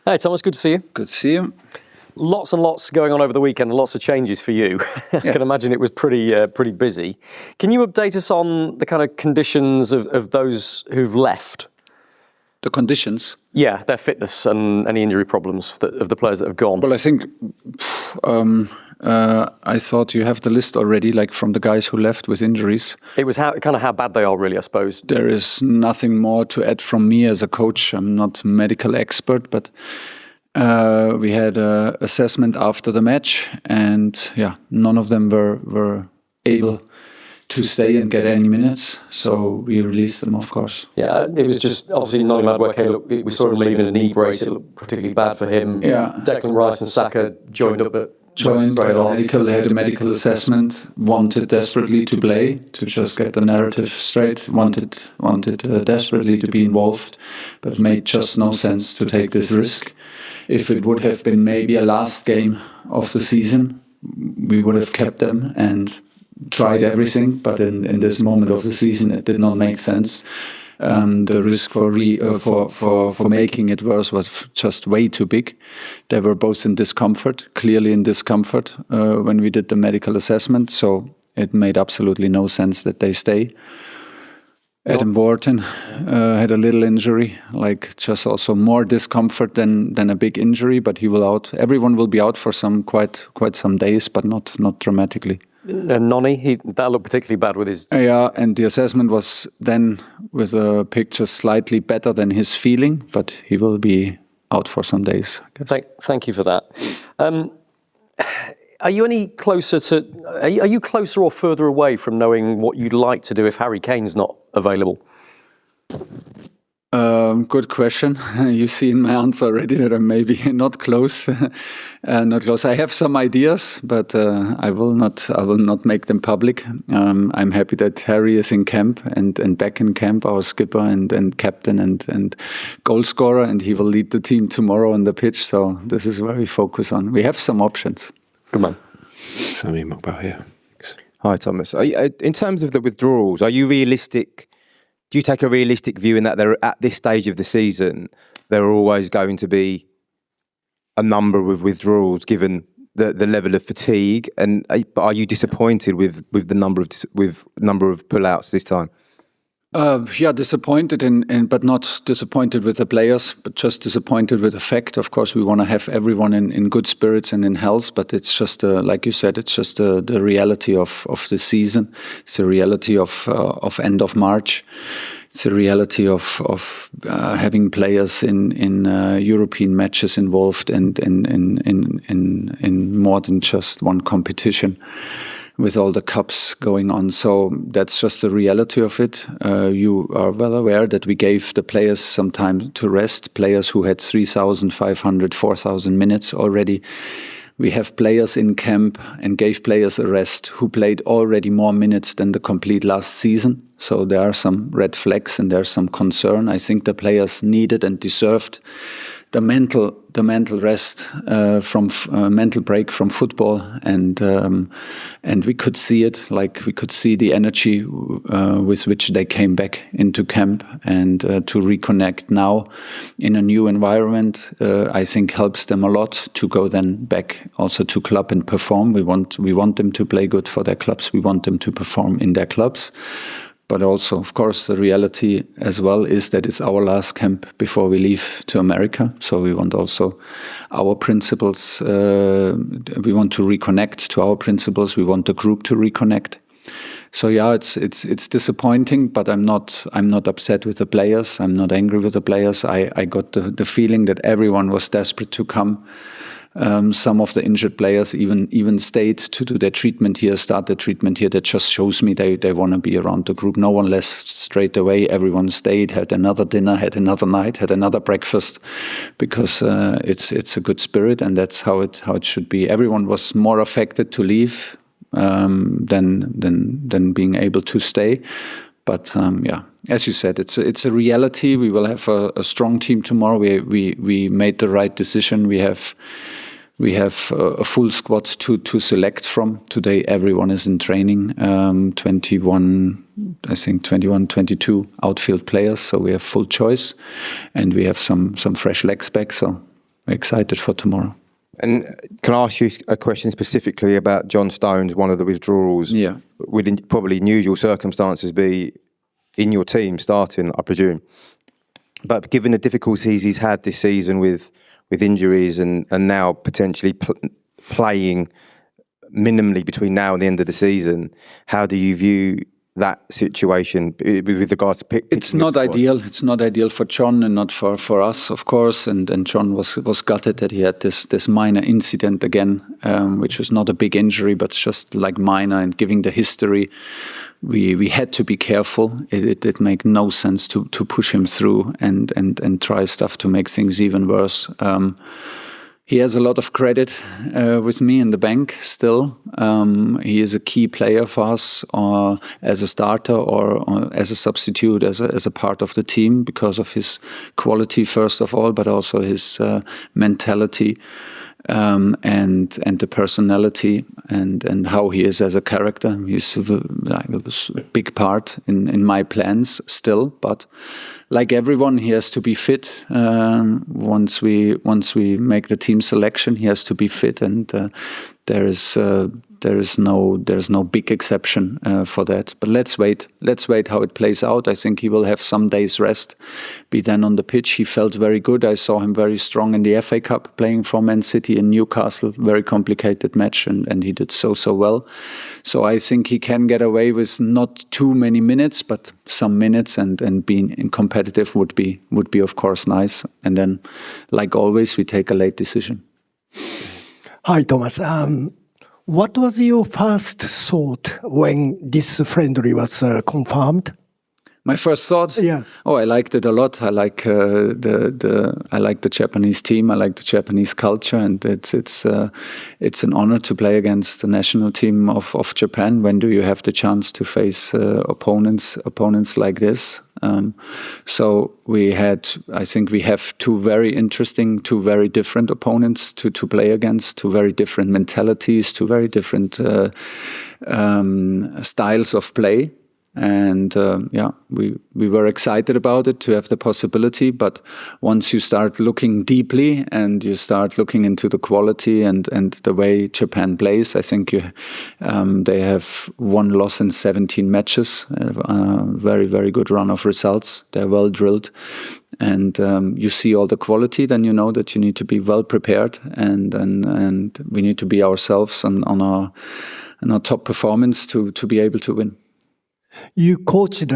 Hey Thomas, good to see you. Good to see you. Lots and lots going on over the weekend, and lots of changes for you. I can imagine it was pretty busy. Can you update us on the kind of conditions of those who've left? The conditions? Yeah, their fitness and any injury problems of the players that have gone. Well, I think I thought you have the list already, like from the guys who left with injuries. It was how bad they are, really, I suppose. There is nothing more to add from me as a coach. I'm not a medical expert, but we had an assessment after the match, and none of them were able to stay and get any minutes, so we released them, of course. Yeah, it was just obviously Noni Madueke. We saw him leaving a knee brace. It looked particularly bad for him. Yeah, Declan Rice and Saka joined medical. They had a medical assessment. Wanted desperately to play, to just get the narrative straight. Wanted desperately to be involved, but made just no sense to take this risk. If it would have been maybe a last game of the season, we would have kept them and tried everything, but in this moment of the season, it did not make sense. The risk for making it worse was just way too big. They were both in discomfort, clearly in discomfort when we did the medical assessment, so it made absolutely no sense that they stay. Adam Wharton had a little injury, like just also more discomfort than a big injury, but he will out. Everyone will be out for some quite some days, but not dramatically. And Noni, that looked particularly bad with his... and the assessment was then with a picture slightly better than his feeling, but he will be out for some days, I guess. Thank you for that. Are you any closer to... Are you closer or further away from knowing what you'd like to do if Harry Kane's not available? Good question. You see in my answer already that I'm maybe not close. Not close. I have some ideas, but I will not make them public. I'm happy that Harry is in camp and back in camp, our skipper and captain and goal scorer, and he will lead the team tomorrow on the pitch. So this is where we focus on. We have some options. Good man. Sami Mokbel here. Hi, Thomas. In terms of the withdrawals, are you realistic? Do you take a realistic view in that there, at this stage of the season, there are always going to be a number of withdrawals given the level of fatigue? And are you disappointed with the number of pullouts this time? Disappointed but not disappointed with the players, but just disappointed with the fact. Of course, we want to have everyone in good spirits and in health, but it's just, like you said, it's just the reality of the season. It's the reality of end of March. It's the reality of having players in European matches involved and in more than just one competition, with all the cups going on. So that's just the reality of it. You are well aware that we gave the players some time to rest, players who had 3,500, 4,000 minutes already. We have players in camp and gave players a rest who played already more minutes than the complete last season. So there are some red flags and there's some concern. I think the players needed and deserved the mental rest from mental break from football, and we could see it. Like we could see the energy with which they came back into camp, and to reconnect now in a new environment, I think helps them a lot to go then back also to club and perform. We want them to play good for their clubs. We want them to perform in their clubs. But also, of course, the reality as well is that it's our last camp before we leave to America. So we want also our principles. We want to reconnect to our principles. We want the group to reconnect. So yeah, it's disappointing, but I'm not upset with the players. I'm not angry with the players. I got the feeling that everyone was desperate to come. Some of the injured players even stayed to do their treatment here, start their treatment here. That just shows me they want to be around the group. No one left straight away. Everyone stayed, had another dinner, had another night, had another breakfast, because it's a good spirit, and that's how it should be. Everyone was more affected to leave than being able to stay. But as you said, it's a reality. We will have a strong team tomorrow. We made the right decision. We have a full squad to select from. Today everyone is in training. 21, 22 outfield players. So we have full choice, and we have some fresh legs back. So excited for tomorrow. And can I ask you a question specifically about John Stones, one of the withdrawals? Yeah. Would probably unusual circumstances be in your team starting, I presume. But given the difficulties he's had this season with injuries and now potentially playing minimally between now and the end of the season, how do you view that situation with regards to it's not ideal. It's not ideal for John and not for us, of course. And John was gutted that he had this minor incident again, which was not a big injury, but just like minor. And giving the history, we had to be careful. It did make no sense to push him through and try stuff to make things even worse. He has a lot of credit with me in the bank still. He is a key player for us as a starter or as a substitute, as a part of the team because of his quality, first of all, but also his mentality and the personality and how he is as a character. He's a big part in my plans still, but like everyone, he has to be fit. Once we make the team selection, he has to be fit, and there is no big exception for that. But let's wait how it plays out. I think he will have some days rest, be then on the pitch. He felt very good. I saw him very strong in the FA Cup, playing for Man City in Newcastle. Very complicated match, and he did so well. So I think he can get away with not too many minutes, but some minutes, and being competitive would be of course nice. And then, like always, we take a late decision. Hi, Thomas. What was your first thought when this friendly was confirmed? My first thought? Yeah. Oh, I liked it a lot. I like the Japanese team. I like the Japanese culture, and it's an honor to play against the national team of Japan. When do you have the chance to face opponents like this? So I think we have two very interesting, two very different opponents to play against, two very different mentalities, two very different styles of play. And we were excited about it, to have the possibility. But once you start looking deeply and you start looking into the quality and the way Japan plays, I think they have one loss in 17 matches. Very, very good run of results. They're well drilled. And you see all the quality, then you know that you need to be well prepared, and we need to be ourselves on our top performance to be able to win. You coached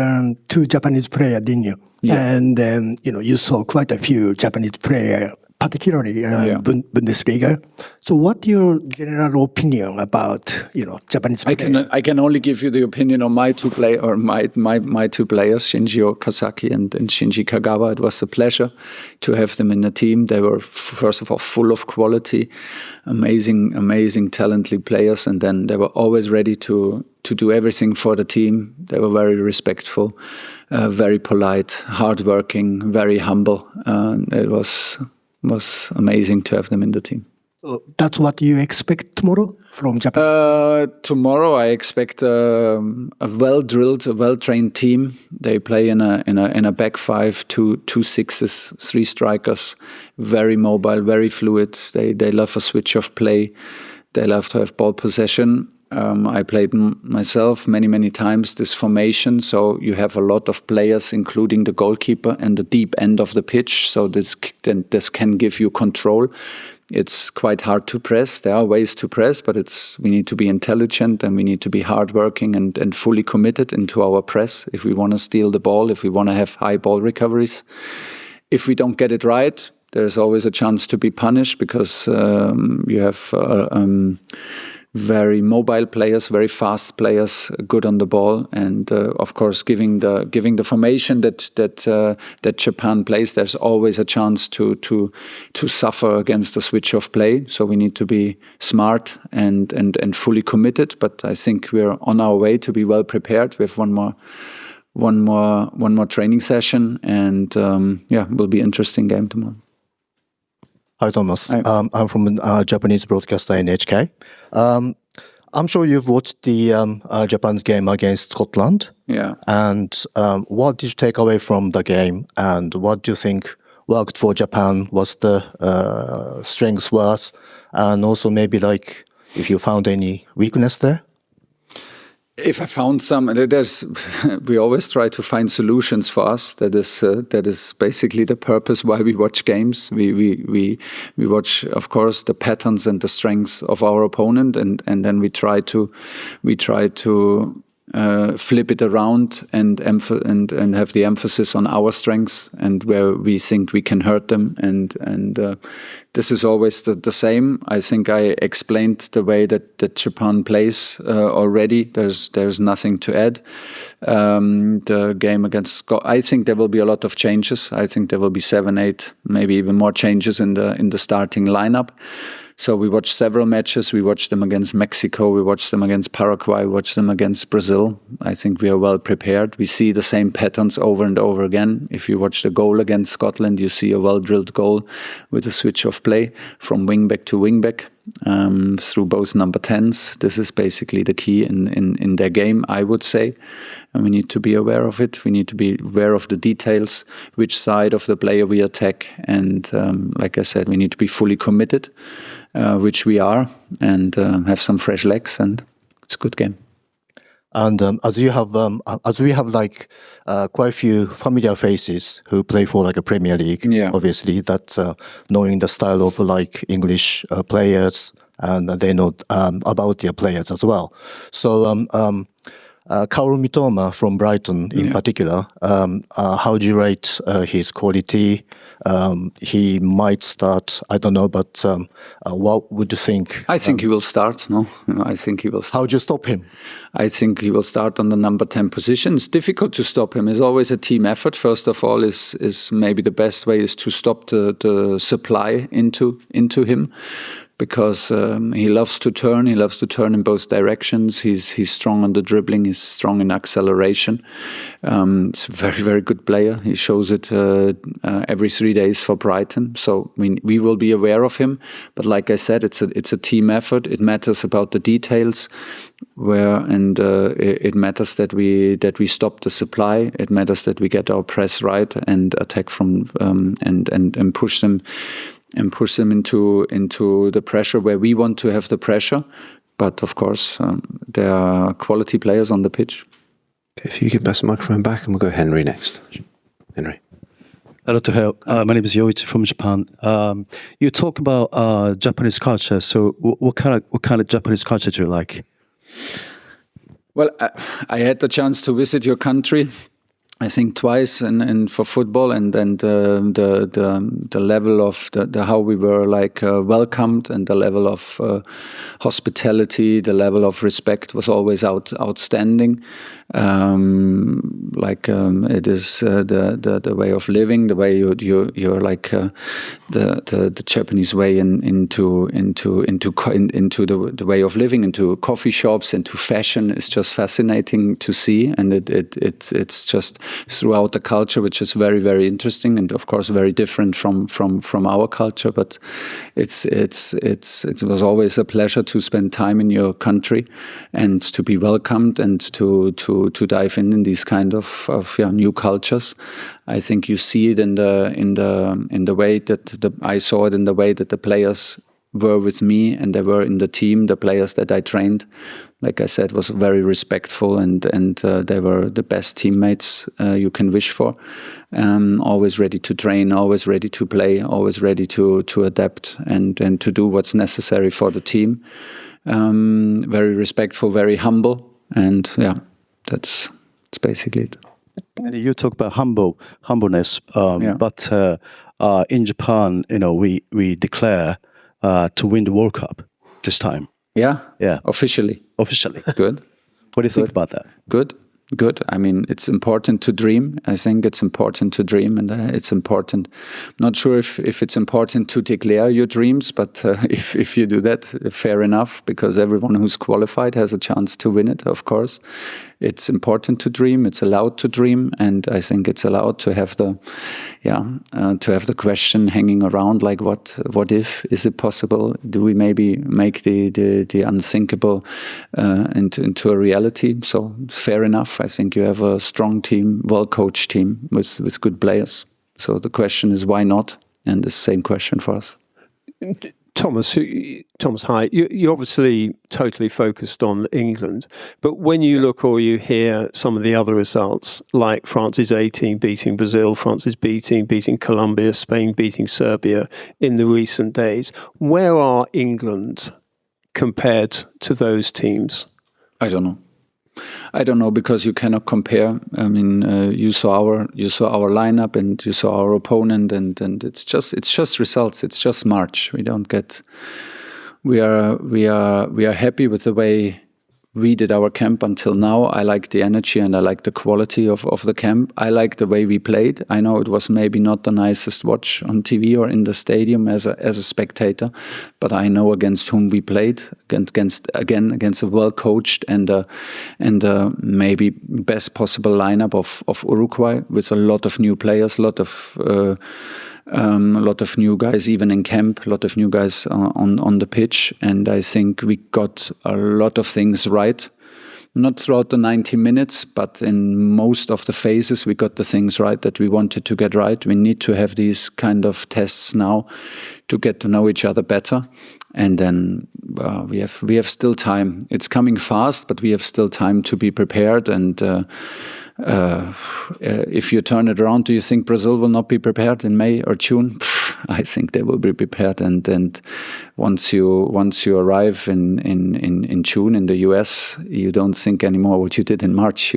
two Japanese players, didn't you? Yeah. And then, you saw quite a few Japanese players, particularly Bundesliga. So what's your general opinion about, Japanese players? I can only give you the opinion on my two players, Shinji Okazaki and Shinji Kagawa. It was a pleasure to have them in the team. They were, first of all, full of quality, amazing, talented players, and then they were always ready to do everything for the team. They were very respectful, very polite, hardworking, very humble. It was amazing to have them in the team. So that's what you expect tomorrow from Japan? Tomorrow I expect a well-drilled, a well-trained team. They play in a back five, two sixes, three strikers, very mobile, very fluid. They love a switch of play. They love to have ball possession. I played myself many times this formation, so you have a lot of players, including the goalkeeper and the deep end of the pitch. So this can give you control. It's quite hard to press. There are ways to press, but we need to be intelligent, and we need to be hardworking and fully committed into our press if we want to steal the ball, if we want to have high ball recoveries. If we don't get it right, there's always a chance to be punished, because you have very mobile players, very fast players, good on the ball, and of course, giving the formation that Japan plays, there's always a chance to suffer against the switch of play. So we need to be smart and fully committed. But I think we're on our way to be well prepared. We have one more training session, and it will be an interesting game tomorrow. Hi, Thomas. Hi. I'm from Japanese broadcaster NHK. I'm sure you've watched the Japan's game against Scotland. Yeah. And what did you take away from the game? And what do you think worked for Japan, what the strengths was, and also maybe like if you found any weakness there? If I found some, we always try to find solutions for us. That is basically the purpose why we watch games. We watch, of course, the patterns and the strengths of our opponent, and then we try to flip it around and have the emphasis on our strengths and where we think we can hurt them. And this is always the same. I think I explained the way that Japan plays already. There's nothing to add. The game against Scotland, I think there will be a lot of changes. I think there will be 7, 8, maybe even more changes in the starting lineup. So we watched several matches. We watched them against Mexico. We watched them against Paraguay. We watched them against Brazil. I think we are well prepared. We see the same patterns over and over again. If you watch the goal against Scotland, you see a well-drilled goal with a switch of play from wing-back to wing-back through both number 10s. This is basically the key in their game, I would say. And we need to be aware of it. We need to be aware of the details, which side of the player we attack. And like I said, we need to be fully committed, which we are, and have some fresh legs, and it's a good game. And as we have like quite a few familiar faces who play for like a Premier League, obviously that's knowing the style of like English players, and they know about their players as well. So Kaoru Mitoma from Brighton in particular, how do you rate his quality? He might start, I don't know, but what would you think? I think he will start, no? I think he will start. How would you stop him? I think he will start on the number 10 position. It's difficult to stop him. It's always a team effort. First of all, is maybe the best way is to stop the supply into him. Because he loves to turn. He loves to turn in both directions. He's strong on the dribbling. He's strong in acceleration. He's a very, very good player. He shows it every 3 days for Brighton. So we will be aware of him. But like I said, it's a team effort. It matters about the details, it matters that we stop the supply. It matters that we get our press right and attack from and push them. And push them into the pressure where we want to have the pressure. But of course, there are quality players on the pitch. Okay, if you give us the microphone back, and we'll go Henry next. Henry. Hello to help. My name is Yoichi from Japan. You talk about Japanese culture. So, what kind of Japanese culture do you like? Well, I had the chance to visit your country, I think twice, and for football, and the level of the how we were like welcomed, and the level of hospitality, the level of respect was always outstanding. It is the way of living, the way you're like the Japanese way into the way of living, into coffee shops, into fashion is just fascinating to see, and it's just throughout the culture, which is very, very interesting, and of course very different from our culture. But it was always a pleasure to spend time in your country and to be welcomed and to dive in these kind of new cultures. I think you see it in the way that I saw it in the way that the players were with me, and they were in the team. The players that I trained, like I said, was very respectful, and they were the best teammates you can wish for. Always ready to train, always ready to play, always ready to adapt and to do what's necessary for the team. Very respectful, very humble, and that's basically it. And you talk about humbleness, but in Japan, we declare to win the World Cup this time. Yeah. Officially. Good. What do you think about that? Good. I mean, it's important to dream. I think it's important to dream, and it's important. I'm not sure if it's important to declare your dreams, but if you do that, fair enough, because everyone who's qualified has a chance to win it, of course. It's important to dream. It's allowed to dream, and I think it's allowed to have the question hanging around, like what if? Is it possible? Do we maybe make the unthinkable into a reality? So fair enough. I think you have a strong team, well-coached team with good players. So the question is, why not? And the same question for us. Thomas, hi. You're obviously totally focused on England, but when you look or you hear some of the other results, like France's A team beating Brazil, France's B team beating Colombia, Spain beating Serbia in the recent days, where are England compared to those teams? I don't know because you cannot compare. I mean, you saw our lineup and you saw our opponent, and it's just results. It's just March. We are happy with the way we did our camp until now. I like the energy and I like the quality of the camp. I like the way we played. I know it was maybe not the nicest watch on TV or in the stadium as a spectator, but I know against whom we played, against a well-coached and maybe best possible lineup of Uruguay with a lot of new players, a lot of new guys, even in camp, a lot of new guys on the pitch. And I think we got a lot of things right. Not throughout the 90 minutes, but in most of the phases, we got the things right that we wanted to get right. We need to have these kind of tests now to get to know each other better. And then we have still time. It's coming fast, but we have still time to be prepared. And if you turn it around, do you think Brazil will not be prepared in May or June? I think they will be prepared. And once you arrive in June in the US, you don't think anymore what you did in March.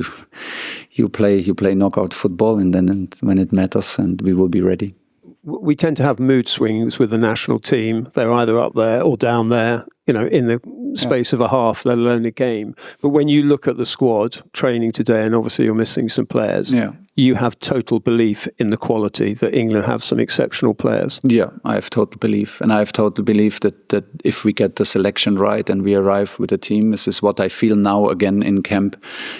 You play knockout football, and then when it matters, and we will be ready. We tend to have mood swings with the national team. They're either up there or down there, in the space of a half, let alone a game. But when you look at the squad training today, and obviously you're missing some players, you have total belief in the quality that England have some exceptional players. Yeah, I have total belief. And I have total belief that if we get the selection right and we arrive with a team, this is what I feel now again in camp,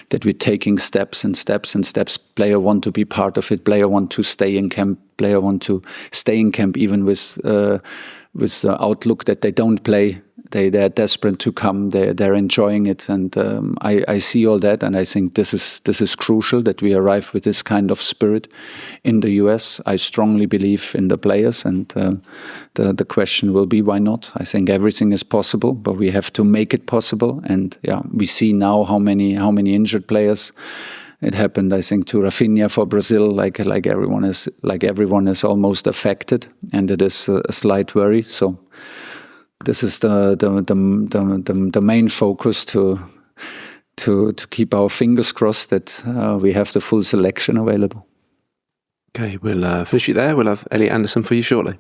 that we're taking steps and steps and steps. Player want to be part of it. Player want to stay in camp. Player want to stay in camp even with the outlook that they don't play. They're desperate to come. They're enjoying it, and I see all that, and I think this is crucial that we arrive with this kind of spirit in the US. I strongly believe in the players, and the question will be why not? I think everything is possible, but we have to make it possible. And we see now how many injured players. It happened, I think, to Rafinha for Brazil. Like everyone is almost affected, and it is a slight worry. So this is the main focus to keep our fingers crossed that we have the full selection available. Okay, we'll finish it there. We'll have Elliot Anderson for you shortly.